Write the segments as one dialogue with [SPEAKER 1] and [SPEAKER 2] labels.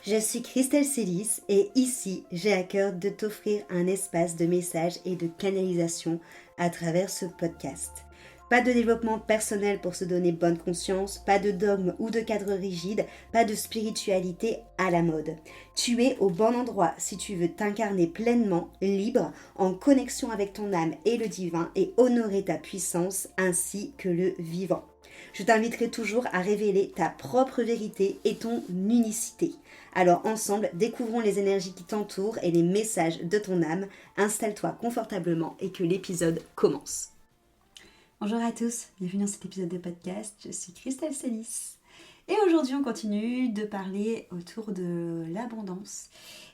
[SPEAKER 1] Je suis Christelle Célis et ici, j'ai à cœur de t'offrir un espace de messages et de canalisation à travers ce podcast. Pas de développement personnel pour se donner bonne conscience, pas de dogme ou de cadre rigide, pas de spiritualité à la mode. Tu es au bon endroit si tu veux t'incarner pleinement, libre, en connexion avec ton âme et le divin et honorer ta puissance ainsi que le vivant. Je t'inviterai toujours à révéler ta propre vérité et ton unicité. Alors ensemble, découvrons les énergies qui t'entourent et les messages de ton âme. Installe-toi confortablement et que l'épisode commence. Bonjour à tous, bienvenue dans cet épisode de podcast. Je suis Christelle Célis. Et aujourd'hui, on continue de parler autour de l'abondance.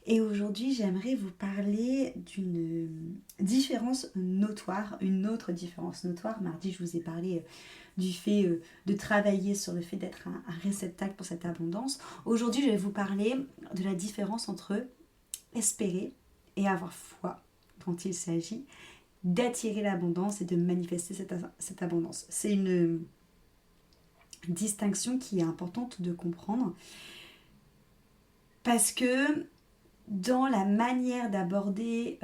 [SPEAKER 1] Et aujourd'hui, j'aimerais vous parler d'une différence notoire, une autre différence notoire. Mardi, je vous ai parlé du fait de travailler sur le fait d'être un réceptacle pour cette abondance. Aujourd'hui, je vais vous parler de la différence entre espérer et avoir foi dont il s'agit d'attirer l'abondance et de manifester cette abondance. C'est une distinction qui est importante de comprendre parce que dans la manière d'aborder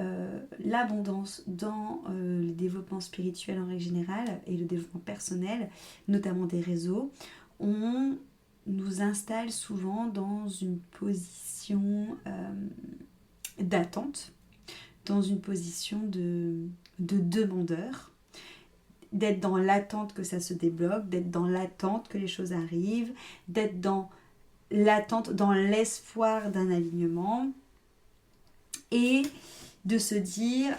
[SPEAKER 1] l'abondance dans le développement spirituel en règle générale et le développement personnel, notamment des réseaux, on nous installe souvent dans une position d'attente, dans une position de demandeur, d'être dans l'attente que ça se débloque, d'être dans l'attente que les choses arrivent, d'être dans l'attente, dans l'espoir d'un alignement et de se dire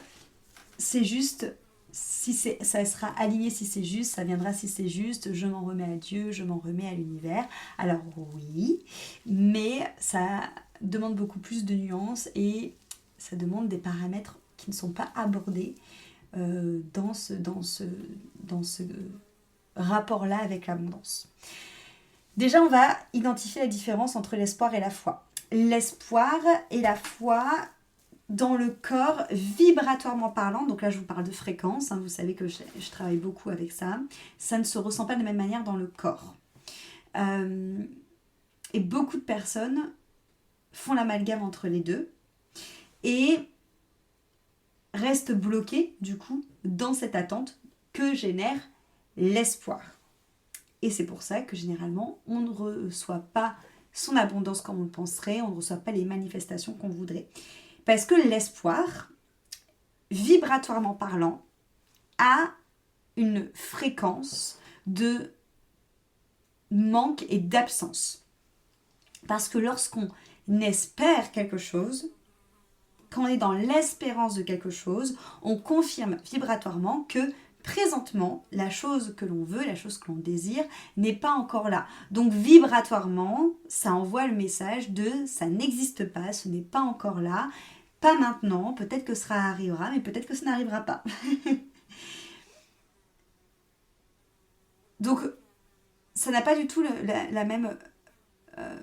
[SPEAKER 1] c'est juste, si ça sera aligné si c'est juste, ça viendra si c'est juste, je m'en remets à Dieu, je m'en remets à l'univers. Alors oui, mais ça demande beaucoup plus de nuances et ça demande des paramètres qui ne sont pas abordés dans ce rapport-là avec l'abondance. Déjà, on va identifier la différence entre l'espoir et la foi. L'espoir et la foi dans le corps, vibratoirement parlant, donc là je vous parle de fréquence, vous savez que je travaille beaucoup avec ça, ça ne se ressent pas de la même manière dans le corps. Et beaucoup de personnes font l'amalgame entre les deux et restent bloquées du coup dans cette attente que génère l'espoir. Et c'est pour ça que généralement on ne reçoit pas son abondance comme on le penserait, on ne reçoit pas les manifestations qu'on voudrait. Parce que l'espoir, vibratoirement parlant, a une fréquence de manque et d'absence. Parce que lorsqu'on espère quelque chose, quand on est dans l'espérance de quelque chose, on confirme vibratoirement que présentement, la chose que l'on veut, la chose que l'on désire, n'est pas encore là. Donc vibratoirement, ça envoie le message de ça n'existe pas, ce n'est pas encore là, pas maintenant, peut-être que ça arrivera, mais peut-être que ça n'arrivera pas. Donc ça n'a pas du tout la même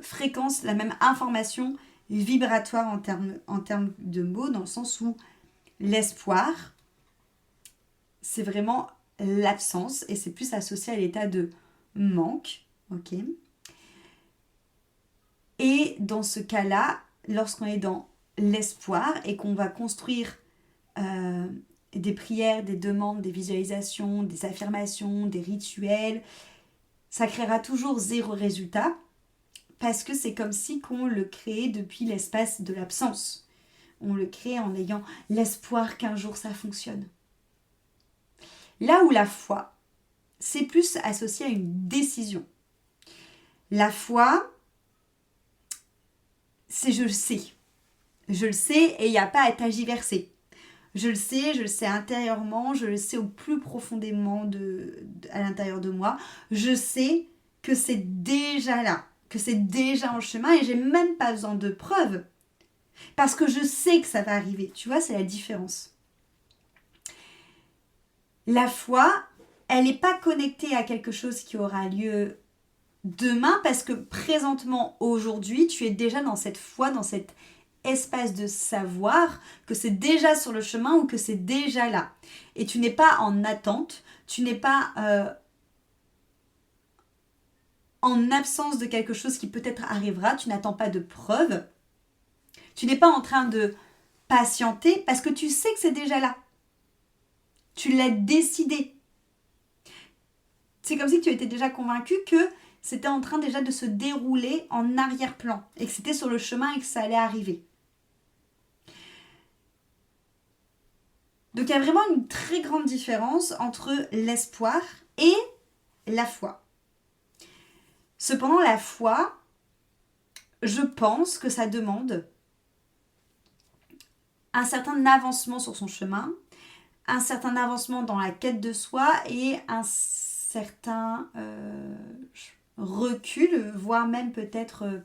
[SPEAKER 1] fréquence, la même information vibratoire en termes de mots, dans le sens où l'espoir, c'est vraiment l'absence et c'est plus associé à l'état de manque. Ok. Et dans ce cas-là, lorsqu'on est dans l'espoir et qu'on va construire des prières, des demandes, des visualisations, des affirmations, des rituels, ça créera toujours zéro résultat parce que c'est comme si qu'on le créait depuis l'espace de l'absence. On le crée en ayant l'espoir qu'un jour ça fonctionne. Là où la foi, c'est plus associé à une décision. La foi, c'est je le sais. Je le sais et il n'y a pas à tergiverser. Je le sais intérieurement, je le sais au plus profondément à l'intérieur de moi. Je sais que c'est déjà là, que c'est déjà en chemin et j'ai même pas besoin de preuves. Parce que je sais que ça va arriver. Tu vois, c'est la différence. La foi, elle n'est pas connectée à quelque chose qui aura lieu demain parce que présentement, aujourd'hui, tu es déjà dans cette foi, dans cet espace de savoir que c'est déjà sur le chemin ou que c'est déjà là. Et tu n'es pas en attente, tu n'es pas en absence de quelque chose qui peut-être arrivera, tu n'attends pas de preuves. Tu n'es pas en train de patienter parce que tu sais que c'est déjà là. Tu l'as décidé. C'est comme si tu étais déjà convaincu que c'était en train déjà de se dérouler en arrière-plan et que c'était sur le chemin et que ça allait arriver. Donc il y a vraiment une très grande différence entre l'espoir et la foi. Cependant, la foi, je pense que ça demande un certain avancement sur son chemin, un certain avancement dans la quête de soi et un certain recul, voire même peut-être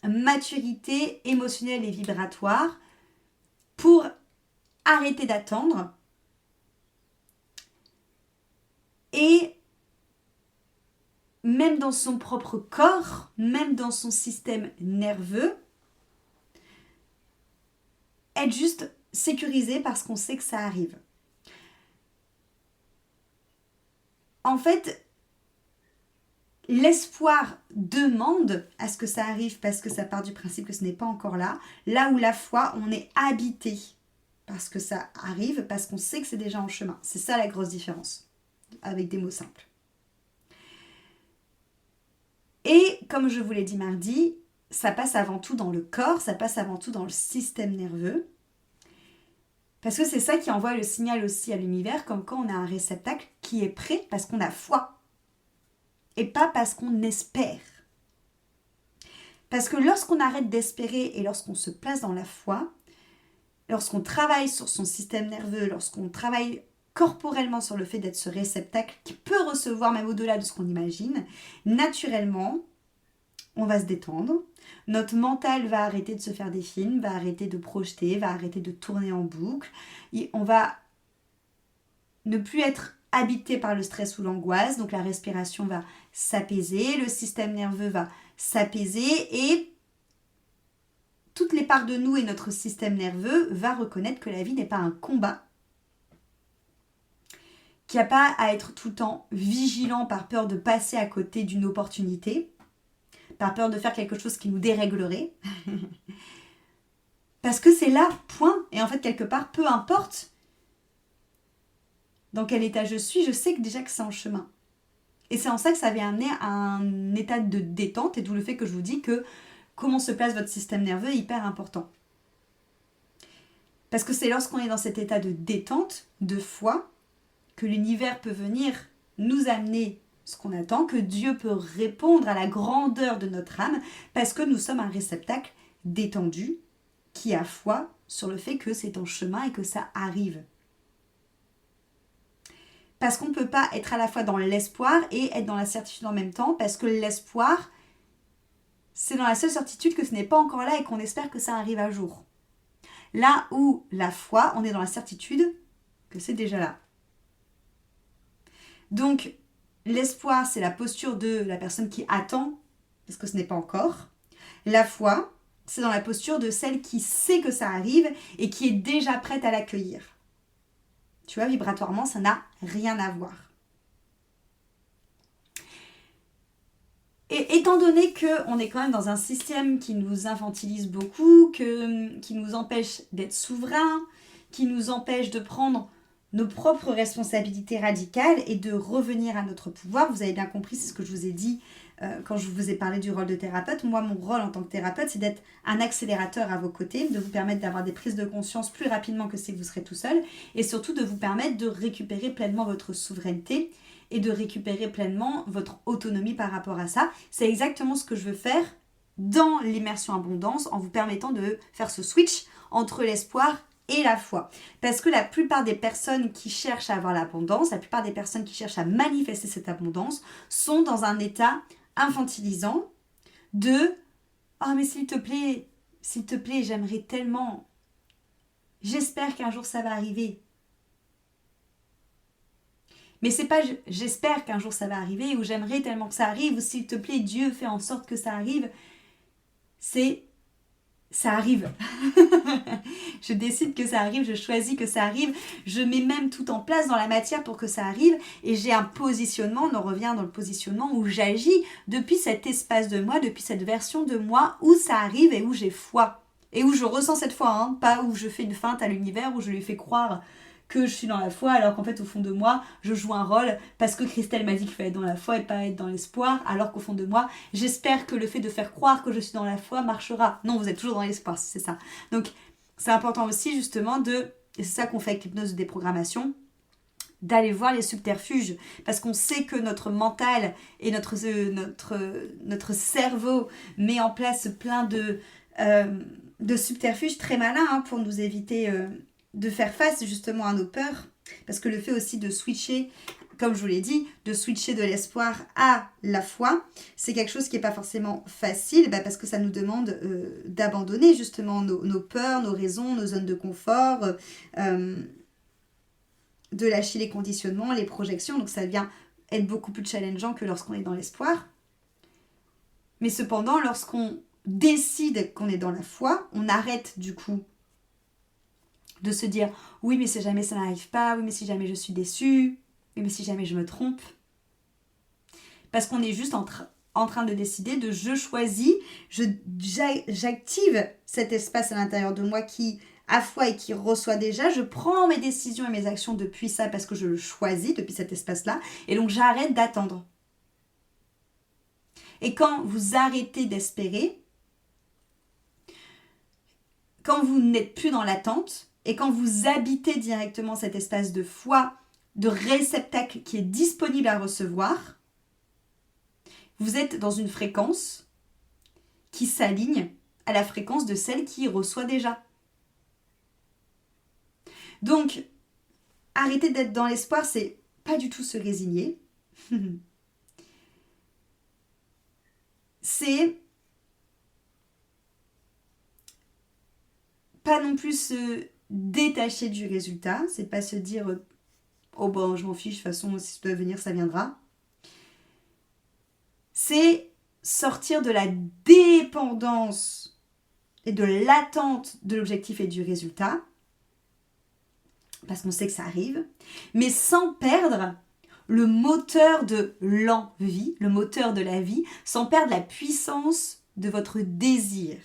[SPEAKER 1] maturité émotionnelle et vibratoire pour arrêter d'attendre et même dans son propre corps, même dans son système nerveux, être juste sécurisé parce qu'on sait que ça arrive. En fait, l'espoir demande à ce que ça arrive parce que ça part du principe que ce n'est pas encore là. Là où la foi, on est habité parce que ça arrive, parce qu'on sait que c'est déjà en chemin. C'est ça la grosse différence, avec des mots simples. Et comme je vous l'ai dit mardi, ça passe avant tout dans le corps, ça passe avant tout dans le système nerveux. Parce que c'est ça qui envoie le signal aussi à l'univers, comme quand on a un réceptacle qui est prêt parce qu'on a foi. Et pas parce qu'on espère. Parce que lorsqu'on arrête d'espérer et lorsqu'on se place dans la foi, lorsqu'on travaille sur son système nerveux, lorsqu'on travaille corporellement sur le fait d'être ce réceptacle qui peut recevoir même au-delà de ce qu'on imagine, naturellement, on va se détendre. Notre mental va arrêter de se faire des films, va arrêter de projeter, va arrêter de tourner en boucle. Et on va ne plus être habité par le stress ou l'angoisse, donc la respiration va s'apaiser, le système nerveux va s'apaiser et toutes les parts de nous et notre système nerveux va reconnaître que la vie n'est pas un combat, qu'il n'y a pas à être tout le temps vigilant par peur de passer à côté d'une opportunité, par peur de faire quelque chose qui nous déréglerait. Parce que c'est là, point. Et en fait, quelque part, peu importe dans quel état je suis, je sais que déjà que c'est en chemin. Et c'est en ça que ça vient amener à un état de détente, et d'où le fait que je vous dis que comment se place votre système nerveux est hyper important. Parce que c'est lorsqu'on est dans cet état de détente, de foi, que l'univers peut venir nous amener ce qu'on attend, que Dieu peut répondre à la grandeur de notre âme, parce que nous sommes un réceptacle détendu qui a foi sur le fait que c'est en chemin et que ça arrive. Parce qu'on ne peut pas être à la fois dans l'espoir et être dans la certitude en même temps, parce que l'espoir, c'est dans la seule certitude que ce n'est pas encore là et qu'on espère que ça arrive un jour. Là où la foi, on est dans la certitude que c'est déjà là. Donc, l'espoir, c'est la posture de la personne qui attend, parce que ce n'est pas encore. La foi, c'est dans la posture de celle qui sait que ça arrive et qui est déjà prête à l'accueillir. Tu vois, vibratoirement, ça n'a rien à voir. Et étant donné qu'on est quand même dans un système qui nous infantilise beaucoup, qui nous empêche d'être souverains, qui nous empêche de prendre nos propres responsabilités radicales et de revenir à notre pouvoir, vous avez bien compris, c'est ce que je vous ai dit quand je vous ai parlé du rôle de thérapeute. Moi, mon rôle en tant que thérapeute, c'est d'être un accélérateur à vos côtés, de vous permettre d'avoir des prises de conscience plus rapidement que si vous serez tout seul, et surtout de vous permettre de récupérer pleinement votre souveraineté et de récupérer pleinement votre autonomie par rapport à ça. C'est exactement ce que je veux faire dans l'immersion abondance, en vous permettant de faire ce switch entre l'espoir et la foi. Parce que la plupart des personnes qui cherchent à avoir l'abondance, la plupart des personnes qui cherchent à manifester cette abondance, sont dans un état infantilisant de « Oh mais s'il te plaît, j'aimerais tellement, j'espère qu'un jour ça va arriver ». Mais c'est pas « j'espère qu'un jour ça va arriver » ou « j'aimerais tellement que ça arrive » ou « s'il te plaît, Dieu, fais en sorte que ça arrive ». C'est ça arrive. Je décide que ça arrive, je choisis que ça arrive, je mets même tout en place dans la matière pour que ça arrive, et j'ai un positionnement, on en revient dans le positionnement où j'agis depuis cet espace de moi, depuis cette version de moi où ça arrive et où j'ai foi. Et où je ressens cette foi, hein, pas où je fais une feinte à l'univers, où je lui fais croire que je suis dans la foi, alors qu'en fait au fond de moi, je joue un rôle parce que Christelle m'a dit qu'il fallait être dans la foi et pas être dans l'espoir, alors qu'au fond de moi, j'espère que le fait de faire croire que je suis dans la foi marchera. Non, vous êtes toujours dans l'espoir, c'est ça. Donc c'est important aussi justement de, et c'est ça qu'on fait avec l'hypnose de déprogrammation, d'aller voir les subterfuges, parce qu'on sait que notre mental et notre cerveau met en place plein de subterfuges très malins, hein, pour nous éviter de faire face justement à nos peurs, parce que le fait aussi de switcher, comme je vous l'ai dit, de switcher de l'espoir à la foi, c'est quelque chose qui n'est pas forcément facile, parce que ça nous demande d'abandonner justement nos peurs, nos raisons, nos zones de confort, de lâcher les conditionnements, les projections, donc ça vient être beaucoup plus challengeant que lorsqu'on est dans l'espoir. Mais cependant, lorsqu'on décide qu'on est dans la foi, on arrête du coup de se dire « oui, mais si jamais ça n'arrive pas, oui, mais si jamais je suis déçue, oui, mais si jamais je me trompe ». Parce qu'on est juste en train de décider de « je choisis », j'active cet espace à l'intérieur de moi qui a foi et qui reçoit déjà, je prends mes décisions et mes actions depuis ça parce que je le choisis, depuis cet espace-là, et donc j'arrête d'attendre. Et quand vous arrêtez d'espérer, quand vous n'êtes plus dans l'attente, et quand vous habitez directement cet espace de foi, de réceptacle qui est disponible à recevoir, vous êtes dans une fréquence qui s'aligne à la fréquence de celle qui reçoit déjà. Donc, arrêter d'être dans l'espoir, c'est pas du tout se résigner. C'est pas non plus se détacher du résultat, c'est pas se dire oh bon, je m'en fiche, de toute façon, si ça doit venir, ça viendra. C'est sortir de la dépendance et de l'attente de l'objectif et du résultat, parce qu'on sait que ça arrive, mais sans perdre le moteur de l'envie, le moteur de la vie, sans perdre la puissance de votre désir.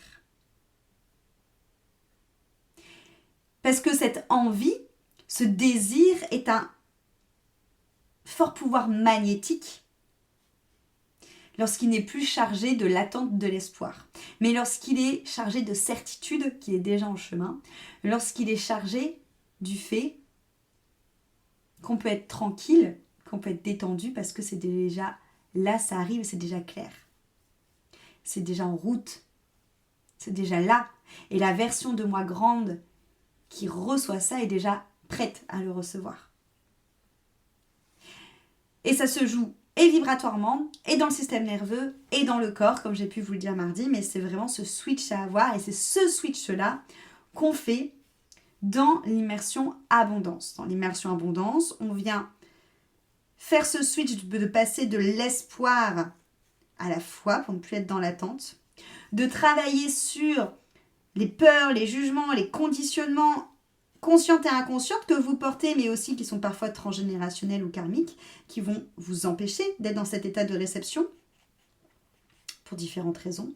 [SPEAKER 1] Parce que cette envie, ce désir est un fort pouvoir magnétique lorsqu'il n'est plus chargé de l'attente de l'espoir. Mais lorsqu'il est chargé de certitude, qui est déjà en chemin, lorsqu'il est chargé du fait qu'on peut être tranquille, qu'on peut être détendu, parce que c'est déjà là, ça arrive, c'est déjà clair. C'est déjà en route. C'est déjà là. Et la version de moi grande qui reçoit ça est déjà prête à le recevoir. Et ça se joue et vibratoirement, et dans le système nerveux, et dans le corps, comme j'ai pu vous le dire mardi, mais c'est vraiment ce switch à avoir, et c'est ce switch-là qu'on fait dans l'immersion abondance. Dans l'immersion abondance, on vient faire ce switch de passer de l'espoir à la foi, pour ne plus être dans l'attente, de travailler sur les peurs, les jugements, les conditionnements conscientes et inconscientes que vous portez, mais aussi qui sont parfois transgénérationnels ou karmiques, qui vont vous empêcher d'être dans cet état de réception, pour différentes raisons.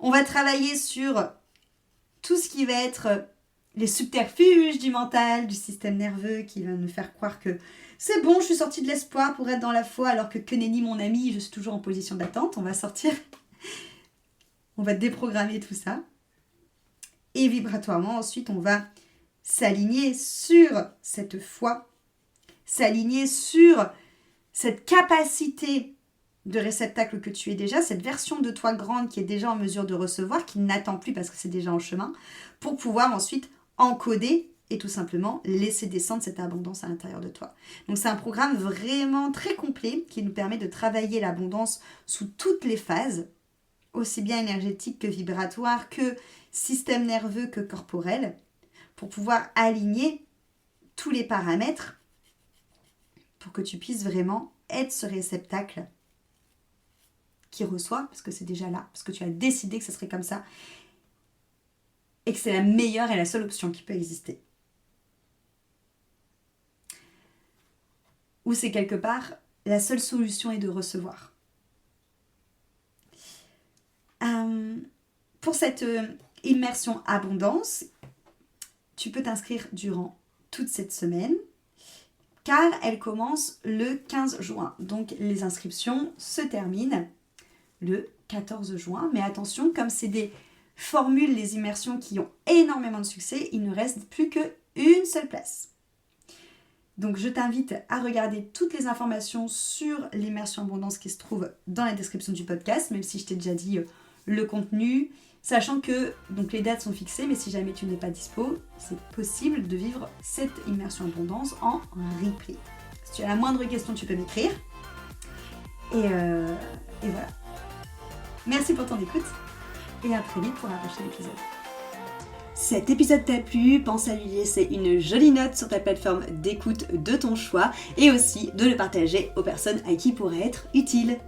[SPEAKER 1] On va travailler sur tout ce qui va être les subterfuges du mental, du système nerveux, qui va nous faire croire que c'est bon, je suis sortie de l'espoir pour être dans la foi, alors que nenni mon ami, je suis toujours en position d'attente. On va sortir, on va déprogrammer tout ça. Et vibratoirement, ensuite, on va s'aligner sur cette foi, s'aligner sur cette capacité de réceptacle que tu es déjà, cette version de toi grande qui est déjà en mesure de recevoir, qui n'attend plus parce que c'est déjà en chemin, pour pouvoir ensuite encoder et tout simplement laisser descendre cette abondance à l'intérieur de toi. Donc c'est un programme vraiment très complet qui nous permet de travailler l'abondance sous toutes les phases, aussi bien énergétique que vibratoire, que système nerveux que corporel, pour pouvoir aligner tous les paramètres pour que tu puisses vraiment être ce réceptacle qui reçoit, parce que c'est déjà là, parce que tu as décidé que ce serait comme ça. et que c'est la meilleure et la seule option qui peut exister. Ou c'est quelque part la seule solution est de recevoir. Pour cette immersion abondance, tu peux t'inscrire durant toute cette semaine car elle commence le 15 juin. Donc les inscriptions se terminent le 14 juin. Mais attention, comme c'est des formules, les immersions qui ont énormément de succès, il ne reste plus qu'une seule place. Donc je t'invite à regarder toutes les informations sur l'immersion abondance qui se trouvent dans la description du podcast, même si je t'ai déjà dit le contenu, sachant que donc, les dates sont fixées, mais si jamais tu n'es pas dispo, c'est possible de vivre cette immersion abondance en replay. Si tu as la moindre question, tu peux m'écrire. Et voilà. Merci pour ton écoute et à très vite pour un prochain épisode. Cet épisode t'a plu, pense à lui laisser une jolie note sur ta plateforme d'écoute de ton choix et aussi de le partager aux personnes à qui il pourrait être utile.